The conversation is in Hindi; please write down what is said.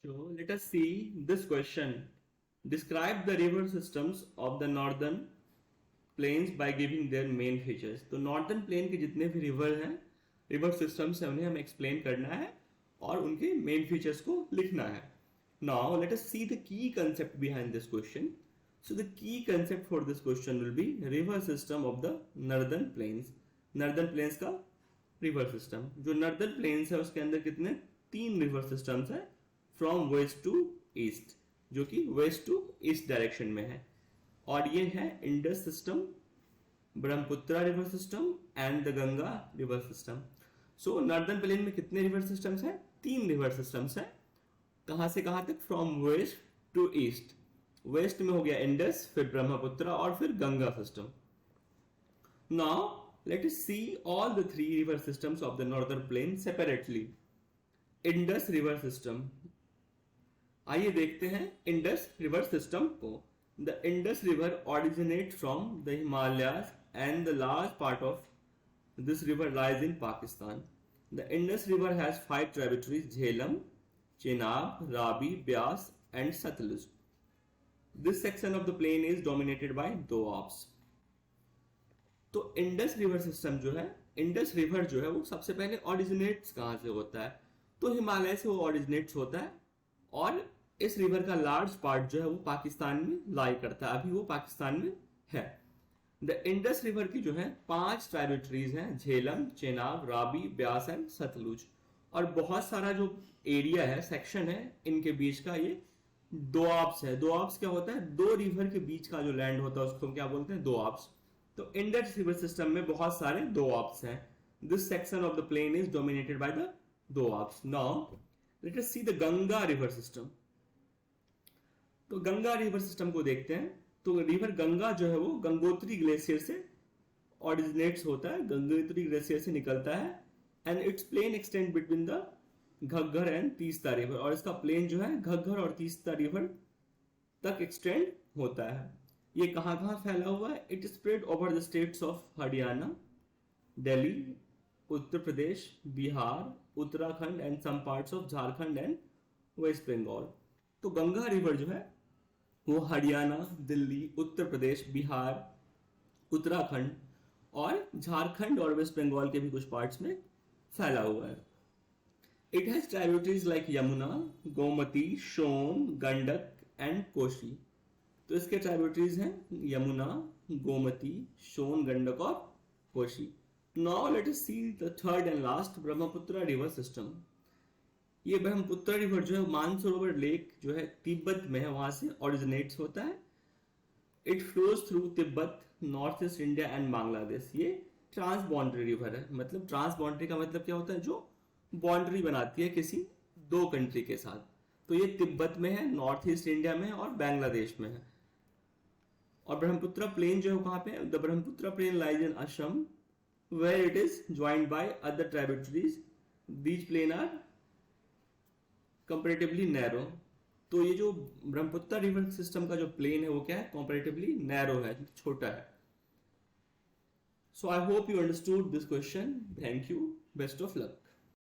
So let us see this question. Describe the river systems of the northern plains by giving their main features. तो नॉर्दर्न प्लेन के जितने भी रिवर हैं, रिवर सिस्टम्स हैं, उन्हें हमें एक्सप्लेन करना है और उनके मेन फीचर्स को लिखना है. Now let us see the key concept behind this question. So the key concept for this question will be river system of the northern plains. Northern plains का रिवर सिस्टम. जो नॉर्दर्न प्लेन्स है उसके अंदर कितने 3 रिवर सिस्टम्स है फ्रॉम वेस्ट टू ईस्ट, जो कि वेस्ट टू ईस्ट डायरेक्शन में है. और ये है Indus system, Brahmaputra river system and the Ganga river system. So northern plain में कितने रिवर सिस्टम्स हैं? 3 रिवर सिस्टम्स हैं. कहां से कहां तक? From west to east. West में हो गया इंडस, फिर ब्रह्मपुत्रा और फिर Ganga system. Now let us see all the 3 river systems of the northern plain separately. Indus river system. आइए देखते हैं इंडस रिवर सिस्टम को. The Indus river originates from the Himalayas and the large part of this river lies in Pakistan. The Indus river has 5 tributaries: Jhelum, Chenab, Ravi, Beas and Satluj. This section of the plain is dominated by doabs. तो इंडस रिवर सिस्टम जो है, इंडस रिवर जो है वो सबसे पहले ऑरिजिनेट्स कहां से होता है? तो हिमालय से वो ऑरिजिनेट्स होता है और इस रिवर का लार्ज पार्ट जो है वो पाकिस्तान में लाई करता है. अभी वो पाकिस्तान में है. द इंडस रिवर की जो है 5 ट्राइब्यूटरीज हैं: झेलम, चेनाब, रावी, ब्यास एंड सतलुज. और बहुत सारा जो एरिया है, सेक्शन है इनके बीच का, ये दोआब्स है. दोआब्स क्या होता है? 2 रिवर के बीच का जो लैंड होता है उसको क्या बोलते हैं? दोआब्स. तो इंडस रिवर सिस्टम में बहुत सारे दोआब्स हैं. This section of the plain is dominated by the doabs. Now let us see the Ganga river system. तो गंगा रिवर सिस्टम को देखते हैं. तो रिवर गंगा जो है वो गंगोत्री ग्लेशियर से ऑरिजिनेट्स होता है, गंगोत्री ग्लेशियर से निकलता है. And its plain extend between the Ghaggar and Teesta river. और इसका प्लेन जो है घग्गर और तीस्ता रिवर तक एक्सटेंड होता है. ये कहां कहां फैला हुआ है? It spread over the states of Haryana, Delhi, Uttar Pradesh, Bihar, Uttarakhand and some parts of Jharkhand and West Bengal. तो गंगा रिवर जो है वो हरियाणा, दिल्ली, उत्तर प्रदेश, बिहार, उत्तराखंड और झारखंड और वेस्ट बंगाल के भी कुछ पार्ट्स में फैला हुआ है. It has tributaries like Yamuna, Gomti, Son, Gandak and Kosi. तो इसके ट्राइब्यूटरीज हैं यमुना, गोमती, सोन, गंडक और Kosi. Now let us see the third and last Brahmaputra river system. ये ब्रह्मपुत्र रिवर जो है मानसरोवर लेक जो है तिब्बत में है, वहां से ऑरिजिनेट्स होता है. It flows through Tibet, north east India and Bangladesh. ये ट्रांस बाउंड्री रिवर है. मतलब ट्रांस बाउंड्री का मतलब क्या होता है? जो बाउंड्री बनाती है किसी 2 कंट्री के साथ. तो ये तिब्बत में है, नॉर्थ ईस्ट इंडिया में है और बांग्लादेश में है. और ब्रह्मपुत्र प्लेन जो है कहां पे है? The Brahmaputra plain lies in Assam where it is joined by other tributaries. These plain are comparatively narrow. तो ये जो ब्रह्मपुत्र रिवर सिस्टम का जो प्लेन है वो क्या है? कंपैरेटिवली नैरो है, छोटा है. So I hope you understood this question. Thank you. Best of luck.